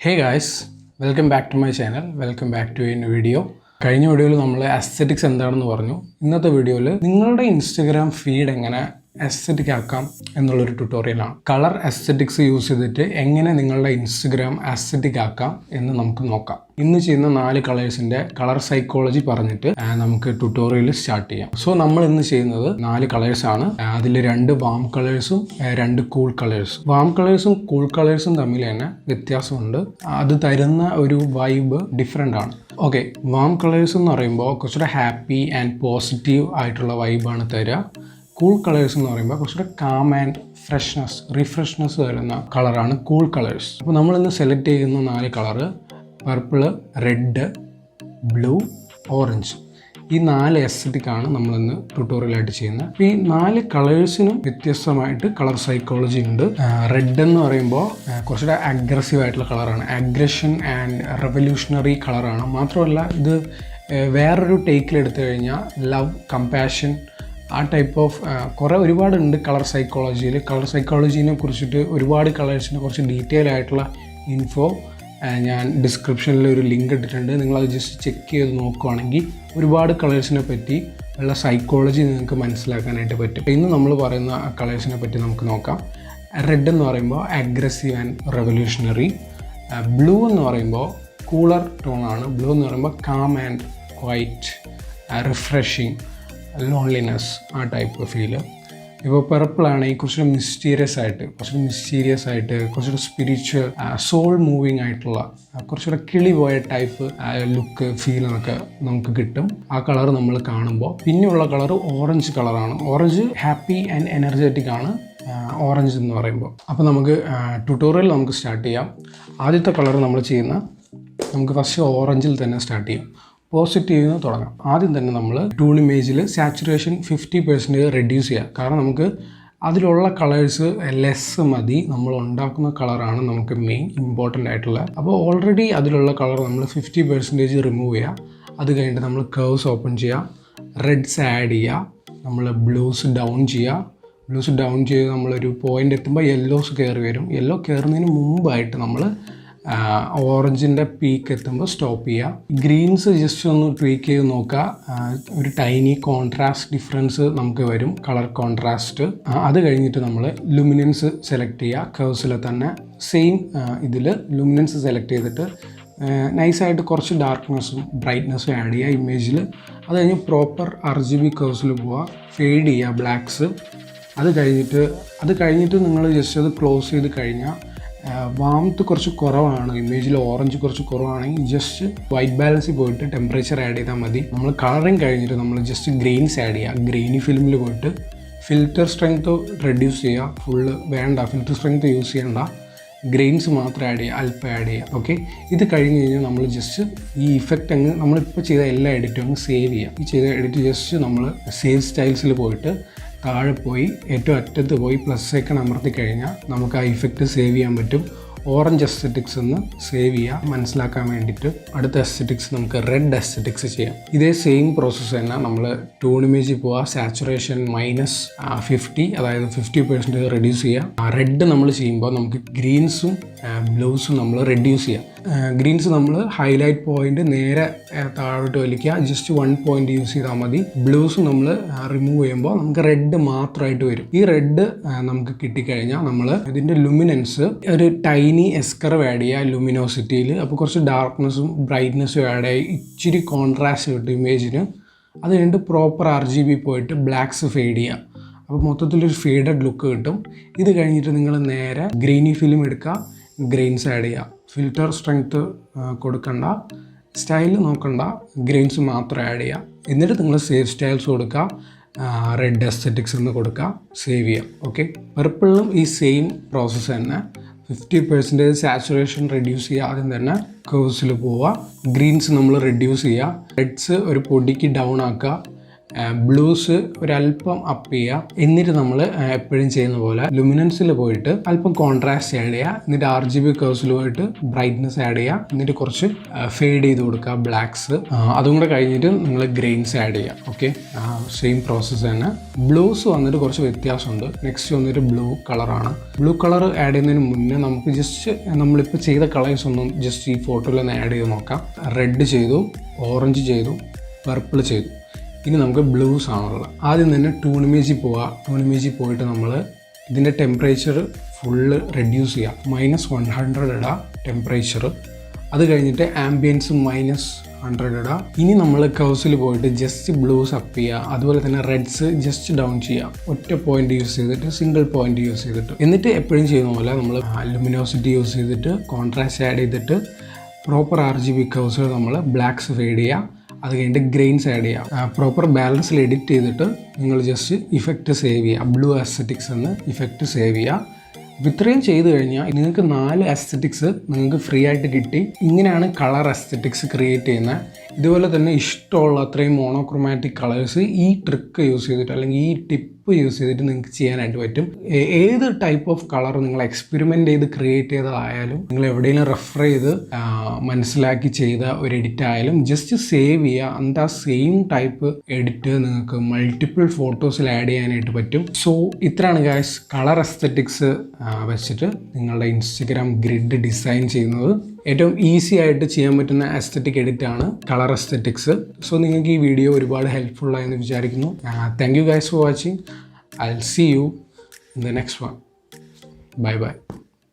Hey guys, welcome back to my channel. Welcome back to a new video. കഴിഞ്ഞ വീഡിയോയിൽ നമ്മൾ അസ്തെറ്റിക്സ് എന്താണെന്ന് പറഞ്ഞു. ഇന്നത്തെ വീഡിയോയിൽ നിങ്ങളുടെ ഇൻസ്റ്റഗ്രാം ഫീഡ് എങ്ങനെ അസ്തെറ്റിക് ആക്കാം എന്നുള്ളൊരു ട്യൂട്ടോറിയലാണ്. കളർ അസ്തെറ്റിക്സ് യൂസ് ചെയ്തിട്ട് എങ്ങനെ നിങ്ങളുടെ ഇൻസ്റ്റഗ്രാം അസ്തെറ്റിക് ആക്കാം എന്ന് നമുക്ക് നോക്കാം. ഇന്ന് ചെയ്യുന്ന 4 കളേഴ്സിൻ്റെ കളർ സൈക്കോളജി പറഞ്ഞിട്ട് നമുക്ക് ട്യൂട്ടോറിയൽ സ്റ്റാർട്ട് ചെയ്യാം. സോ നമ്മൾ ഇന്ന് ചെയ്യുന്നത് 4 കളേഴ്സാണ്. അതിൽ 2 വാം കളേഴ്സും 2 കൂൾ കളേഴ്സും. വാം കളേഴ്സും കൂൾ കളേഴ്സും തമ്മിൽ തന്നെ വ്യത്യാസമുണ്ട്. അത് തരുന്ന ഒരു വൈബ് ഡിഫറെൻ്റ് ആണ്. ഓക്കെ, വാം കളേഴ്സ് എന്ന് പറയുമ്പോൾ കുറച്ചുകൂടെ ഹാപ്പി ആൻഡ് പോസിറ്റീവ് ആയിട്ടുള്ള വൈബാണ് തരിക. കൂൾ കളേഴ്സ് എന്ന് പറയുമ്പോൾ കുറച്ചുകൂടെ കാം ആൻഡ് റിഫ്രഷ്നെസ് വരുന്ന കളറാണ് കൂൾ കളേഴ്സ്. അപ്പോൾ നമ്മളിന്ന് സെലക്ട് ചെയ്യുന്ന 4 colour purple, red, blue, orange. ഈ 4 എസ്തെറ്റിക്കാണ് നമ്മളിന്ന് ട്യൂട്ടോറിയലായിട്ട് ചെയ്യുന്നത്. അപ്പോൾ ഈ 4 കളേഴ്സിനും വ്യത്യസ്തമായിട്ട് കളർ സൈക്കോളജി ഉണ്ട്. റെഡ് എന്ന് പറയുമ്പോൾ കുറച്ചുകൂടെ അഗ്രസീവ് ആയിട്ടുള്ള കളറാണ്. അഗ്രഷൻ ആൻഡ് റെവല്യൂഷണറി കളറാണ്. മാത്രമല്ല ഇത് വേറൊരു ടേക്കിലെടുത്തു കഴിഞ്ഞാൽ ലവ്, കമ്പാഷൻ, ആ ടൈപ്പ് ഓഫ് ഒരുപാടുണ്ട് കളർ സൈക്കോളജിയിൽ. കളർ സൈക്കോളജീനെ കുറിച്ചിട്ട് ഒരുപാട് കളേഴ്സിനെ കുറച്ച് ഡീറ്റെയിൽ ആയിട്ടുള്ള ഇൻഫോ ഞാൻ ഡിസ്ക്രിപ്ഷനിൽ ഒരു ലിങ്ക് ഇട്ടിട്ടുണ്ട്. നിങ്ങളത് ജസ്റ്റ് ചെക്ക് ചെയ്ത് നോക്കുകയാണെങ്കിൽ ഒരുപാട് കളേഴ്സിനെ പറ്റി ഉള്ള സൈക്കോളജി നിങ്ങൾക്ക് മനസ്സിലാക്കാനായിട്ട് പറ്റും. ഇന്ന് നമ്മൾ പറയുന്ന കളേഴ്സിനെ പറ്റി നമുക്ക് നോക്കാം. റെഡ് എന്ന് പറയുമ്പോൾ അഗ്രസീവ് ആൻഡ് റെവല്യൂഷണറി. ബ്ലൂ എന്ന് പറയുമ്പോൾ കൂളർ ടോണാണ്. ബ്ലൂ എന്ന് പറയുമ്പോൾ calm and quite, refreshing, loneliness, ആ ടൈപ്പ് ഫീല്. ഇപ്പോൾ പർപ്പിളാണെങ്കിൽ കുറച്ചുകൂടെ മിസ്റ്റീരിയസ് ആയിട്ട്, കുറച്ചുകൂടെ സ്പിരിച്വൽ, സോൾ മൂവിങ് ആയിട്ടുള്ള, കുറച്ചുകൂടെ കിളി പോയ ടൈപ്പ് ലുക്ക് ഫീലൊക്കെ നമുക്ക് കിട്ടും ആ കളർ നമ്മൾ കാണുമ്പോൾ. പിന്നെയുള്ള കളർ ഓറഞ്ച് കളറാണ്. ഓറഞ്ച് ഹാപ്പി ആൻഡ് എനർജറ്റിക് ആണ് ഓറഞ്ച് എന്ന് പറയുമ്പോൾ. അപ്പോൾ നമുക്ക് ട്യൂട്ടോറിയൽ നമുക്ക് സ്റ്റാർട്ട് ചെയ്യാം. ആദ്യത്തെ കളർ നമുക്ക് ഫസ്റ്റ് ഓറഞ്ചിൽ തന്നെ സ്റ്റാർട്ട് ചെയ്യാം. പോസിറ്റീവ് നിന്ന് തുടങ്ങാം. ആദ്യം തന്നെ നമ്മൾ ടൂൾ ഇമേജിൽ സാച്ചുറേഷൻ 50% റെഡ്യൂസ് ചെയ്യുക. കാരണം നമുക്ക് അതിലുള്ള കളേഴ്സ് ലെസ് മതി. നമ്മൾ ഉണ്ടാക്കുന്ന കളറാണ് നമുക്ക് മെയിൻ ഇമ്പോർട്ടൻ്റ് ആയിട്ടുള്ളത്. അപ്പോൾ ഓൾറെഡി അതിലുള്ള കളർ നമ്മൾ 50% റിമൂവ് ചെയ്യുക. അത് കഴിഞ്ഞിട്ട് നമ്മൾ കർവ്സ് ഓപ്പൺ ചെയ്യുക, റെഡ്സ് ആഡ് ചെയ്യുക, നമ്മൾ ബ്ലൂസ് ഡൗൺ ചെയ്ത് നമ്മളൊരു പോയിൻ്റ് എത്തുമ്പോൾ യെല്ലോസ് കയറി വരും. യെല്ലോ കയറുന്നതിന് മുമ്പായിട്ട് നമ്മൾ ഓറഞ്ചിൻ്റെ പീക്ക് എത്തുമ്പോൾ സ്റ്റോപ്പ് ചെയ്യുക. ഗ്രീൻസ് ജസ്റ്റ് ഒന്ന് ട്വീക്ക് ചെയ്ത് നോക്കുക. ഒരു ടൈനി കോൺട്രാസ്റ്റ് ഡിഫറൻസ് നമുക്ക് വരും, കളർ കോൺട്രാസ്റ്റ്. അത് കഴിഞ്ഞിട്ട് നമ്മൾ ലുമിനൻസ് സെലക്ട് ചെയ്യുക. കർവ്സിലെ തന്നെ സെയിം ഇതിൽ ലുമിനൻസ് സെലക്ട് ചെയ്തിട്ട് നൈസായിട്ട് കുറച്ച് ഡാർക്ക്നെസ്സും ബ്രൈറ്റ്നെസ്സും ആഡ് ചെയ്യുക ഇമേജിൽ. അത് കഴിഞ്ഞ് പ്രോപ്പർ RGB കർവ്സിൽ പോവുക, ഫെയ്ഡ് ചെയ്യുക ബ്ലാക്ക്സ്. അത് കഴിഞ്ഞിട്ട് നിങ്ങൾ ജസ്റ്റ് അത് ക്ലോസ് ചെയ്ത് കഴിഞ്ഞാൽ വാംത്ത് കുറച്ച് കുറവാണ് ഇമേജിൽ, ഓറഞ്ച് കുറച്ച് കുറവാണെങ്കിൽ ജസ്റ്റ് വൈറ്റ് ബാലൻസിൽ പോയിട്ട് ടെമ്പറേച്ചർ ആഡ് ചെയ്താൽ മതി. നമ്മൾ കളറിങ് കഴിഞ്ഞിട്ട് നമ്മൾ ജസ്റ്റ് ഗ്രെയിൻസ് ആഡ് ചെയ്യുക. ഗ്രെയിനി ഫിലിമിൽ പോയിട്ട് ഫിൽറ്റർ സ്ട്രെങ്ത് റെഡ്യൂസ് ചെയ്യുക. ഫുള്ള് വേണ്ട, ഫിൽറ്റർ സ്ട്രെങ്ത് യൂസ് ചെയ്യണ്ട, ഗ്രെയിൻസ് മാത്രം അല്പം ആഡ് ചെയ്യുക. ഓക്കെ, ഇത് കഴിഞ്ഞ് കഴിഞ്ഞാൽ നമ്മൾ ജസ്റ്റ് ഈ ഇഫക്റ്റ് നമ്മളിപ്പോൾ ചെയ്ത എല്ലാ എഡിറ്റും സേവ് ചെയ്യുക. ഈ ചെയ്ത എഡിറ്റ് ജസ്റ്റ് നമ്മൾ സേവ് സ്റ്റൈൽസിൽ പോയിട്ട് താഴെ പോയി ഏറ്റവും അറ്റത്ത് പോയി പ്ലസ് ഐക്കൺ അമർത്തി കഴിഞ്ഞാൽ നമുക്ക് ആ ഇഫക്റ്റ് സേവ് ചെയ്യാൻ പറ്റും. ഓറഞ്ച് എസ്തെറ്റിക്സ് എന്ന് സേവ് ചെയ്യുക മനസ്സിലാക്കാൻ വേണ്ടിയിട്ട്. അടുത്ത എസ്തെറ്റിക്സ് നമുക്ക് റെഡ് എസ്തെറ്റിക്സ് ചെയ്യാം. ഇതേ സെയിം പ്രോസസ്സ് തന്നെ നമ്മൾ ടൂൺ ഇമേജിൽ പോവുക, സാച്ചുറേഷൻ -50, അതായത് 50% റെഡ്യൂസ് ചെയ്യുക. റെഡ് നമ്മൾ ചെയ്യുമ്പോൾ നമുക്ക് ഗ്രീൻസും ബ്ലൂസും നമ്മൾ റെഡ്യൂസ് ചെയ്യുക. ഗ്രീൻസ് നമ്മൾ ഹൈലൈറ്റ് പോയിന്റ് നേരെ താഴോട്ട് വലിക്കുക, ജസ്റ്റ് 1 പോയിന്റ് യൂസ് ചെയ്താൽ മതി. ബ്ലൂസ് നമ്മൾ റിമൂവ് ചെയ്യുമ്പോൾ നമുക്ക് റെഡ് മാത്രമായിട്ട് വരും. ഈ റെഡ് നമുക്ക് കിട്ടിക്കഴിഞ്ഞാൽ നമ്മൾ ഇതിൻ്റെ ലുമിനൻസ് ഒരു ടൈനി എസ്കർവ് ആഡ് ചെയ്യുക ലുമിനോസിറ്റിയിൽ. അപ്പോൾ കുറച്ച് ഡാർക്ക്നെസ്സും ബ്രൈറ്റ്നെസ്സും ആഡ് ആയി ഇച്ചിരി കോൺട്രാസ്റ്റ് കിട്ടും ഇമേജിന്. അത് കഴിഞ്ഞിട്ട് പ്രോപ്പർ RGB പോയിട്ട് ബ്ലാക്ക്സ് ഫെയ്ഡ് ചെയ്യുക. അപ്പോൾ മൊത്തത്തിലൊരു ഫെയ്ഡഡ് ലുക്ക് കിട്ടും. ഇത് കഴിഞ്ഞിട്ട് നിങ്ങൾ നേരെ ഗ്രെയിനി ഫിലിം എടുക്കുക, ഗ്രെയിൻസ് ആഡ് ചെയ്യുക. ഫിൽറ്റർ സ്ട്രെങ്ത്ത് കൊടുക്കണ്ട, സ്റ്റൈൽ നോക്കണ്ട, ഗ്രെയിൻസ് മാത്രം ആഡ് ചെയ്യുക. എന്നിട്ട് നിങ്ങൾ സേവ് സ്റ്റൈൽസ് കൊടുക്കുക, റെഡ് എസ്തെറ്റിക്സ് എന്ന് കൊടുക്കുക, സേവ് ചെയ്യുക. ഓക്കെ, പർപ്പിളിലും ഈ സെയിം പ്രോസസ്സ് തന്നെ 50% സാച്ചുറേഷൻ റെഡ്യൂസ് ചെയ്യുക. ആദ്യം തന്നെ കർവ്സിൽ പോവുക, ഗ്രീൻസ് നമ്മൾ റെഡ്യൂസ് ചെയ്യുക, റെഡ്സ് ഒരു പൊടിക്ക് ഡൗൺ ആക്കുക, ബ്ലൂസ് ഒരല്പം അപ്പ് ചെയ്യുക. എന്നിട്ട് നമ്മൾ എപ്പോഴും ചെയ്യുന്ന പോലെ ലുമിനൻസിൽ പോയിട്ട് അല്പം കോൺട്രാസ്റ്റ് ആഡ് ചെയ്യുക. എന്നിട്ട് RGB കേഴ്സിൽ പോയിട്ട് ബ്രൈറ്റ്നസ് ആഡ് ചെയ്യുക. എന്നിട്ട് കുറച്ച് ഫെയ്ഡ് ചെയ്ത് കൊടുക്കുക ബ്ലാക്സ്. അതും കൂടെ കഴിഞ്ഞിട്ട് നിങ്ങൾ ഗ്രെയിൻസ് ആഡ് ചെയ്യുക. ഓക്കെ, സെയിം പ്രോസസ്സ് തന്നെ. ബ്ലൂസ് വന്നിട്ട് കുറച്ച് വ്യത്യാസമുണ്ട്. നെക്സ്റ്റ് വന്നിട്ട് ബ്ലൂ കളറാണ്. ബ്ലൂ കളർ ആഡ് ചെയ്യുന്നതിന് മുന്നേ നമുക്ക് ജസ്റ്റ് നമ്മളിപ്പോൾ ചെയ്ത കളേഴ്സ് ഒന്നും ജസ്റ്റ് ഈ ഫോട്ടോയിൽ ഒന്ന് ആഡ് ചെയ്ത് നോക്കാം. റെഡ് ചെയ്തു, ഓറഞ്ച് ചെയ്തു, പർപ്പിൾ ചെയ്തു. ഇനി നമുക്ക് ബ്ലൂസ് ആണുള്ളത്. ആദ്യം തന്നെ ടൂൺ ഇമേജിൽ പോവുക. ടൂൺ ഇമേജിൽ പോയിട്ട് നമ്മൾ ഇതിൻ്റെ ടെമ്പറേച്ചർ ഫുള്ള് റെഡ്യൂസ് ചെയ്യുക. -100 ഇടുക ടെമ്പറേച്ചർ. അത് കഴിഞ്ഞിട്ട് ആംബിയൻസ് -100 ഇടുക. ഇനി നമ്മൾ കർവ്സിൽ പോയിട്ട് ജസ്റ്റ് ബ്ലൂസ് അപ്പ് ചെയ്യുക. അതുപോലെ തന്നെ റെഡ്സ് ജസ്റ്റ് ഡൗൺ ചെയ്യുക. ഒറ്റ പോയിന്റ് യൂസ് ചെയ്തിട്ട്, സിംഗിൾ പോയിന്റ് യൂസ് ചെയ്തിട്ട്. എന്നിട്ട് എപ്പോഴും ചെയ്യുന്ന പോലെ നമ്മൾ ലുമിനോസിറ്റി യൂസ് ചെയ്തിട്ട് കോൺട്രാസ്റ്റ് ആഡ് ചെയ്തിട്ട് പ്രോപ്പർ RGB കർവ്സിൽ നമ്മൾ ബ്ലാക്സ് ഫെയ്ഡ് ചെയ്യുക. അത് കഴിഞ്ഞിട്ട് ഗ്രെയിൻസ് ആഡ് ചെയ്യുക. പ്രോപ്പർ ബാലൻസിൽ എഡിറ്റ് ചെയ്തിട്ട് നിങ്ങൾ ജസ്റ്റ് ഇഫക്റ്റ് സേവ് ചെയ്യുക. ബ്ലൂ അസ്തെറ്റിക്സ് എന്ന് ഇഫക്റ്റ് സേവ് ചെയ്യുക. അപ്പോൾ ഇത്രയും ചെയ്ത് കഴിഞ്ഞാൽ നിങ്ങൾക്ക് 4 അസ്തെറ്റിക്സ് നിങ്ങൾക്ക് ഫ്രീ ആയിട്ട് കിട്ടി. ഇങ്ങനെയാണ് കളർ അസ്തെറ്റിക്സ് ക്രിയേറ്റ് ചെയ്യുന്നത്. ഇതുപോലെ തന്നെ ഇഷ്ടമുള്ള അത്രയും മോണോക്രോമാറ്റിക് കളേഴ്സ് ഈ ട്രിക്ക് യൂസ് ചെയ്തിട്ട് അല്ലെങ്കിൽ ഈ ടിപ്പ് യൂസ് ചെയ്തിട്ട് നിങ്ങൾക്ക് ചെയ്യാനായിട്ട് പറ്റും. ഏത് ടൈപ്പ് ഓഫ് കളർ നിങ്ങൾ എക്സ്പെരിമെൻ്റ് ചെയ്ത് ക്രിയേറ്റ് ചെയ്തതായാലും, നിങ്ങൾ എവിടെയെങ്കിലും റെഫർ ചെയ്ത് മനസ്സിലാക്കി ചെയ്ത ഒരു എഡിറ്റ് ആയാലും ജസ്റ്റ് സേവ് ചെയ്യുക. എന്നിട്ട് ആ സെയിം ടൈപ്പ് എഡിറ്റ് നിങ്ങൾക്ക് മൾട്ടിപ്പിൾ ഫോട്ടോസിൽ ആഡ് ചെയ്യാനായിട്ട് പറ്റും. സോ ഇത്രയാണ് ഗൈസ് കളർ അസ്തെറ്റിക്സ് വെച്ചിട്ട് നിങ്ങളുടെ ഇൻസ്റ്റഗ്രാം ഗ്രിഡ് ഡിസൈൻ ചെയ്യുന്നത്. ഏറ്റവും ഈസി ആയിട്ട് ചെയ്യാൻ പറ്റുന്ന അസ്തെറ്റിക് എഡിറ്റ് ആണ് കളർ അസ്തെറ്റിക്സ്. സോ നിങ്ങൾക്ക് ഈ വീഡിയോ ഒരുപാട് ഹെൽപ്ഫുൾ ആയെന്ന് വിചാരിക്കുന്നു. Thank you guys for watching. I'll see you in the next one. Bye bye.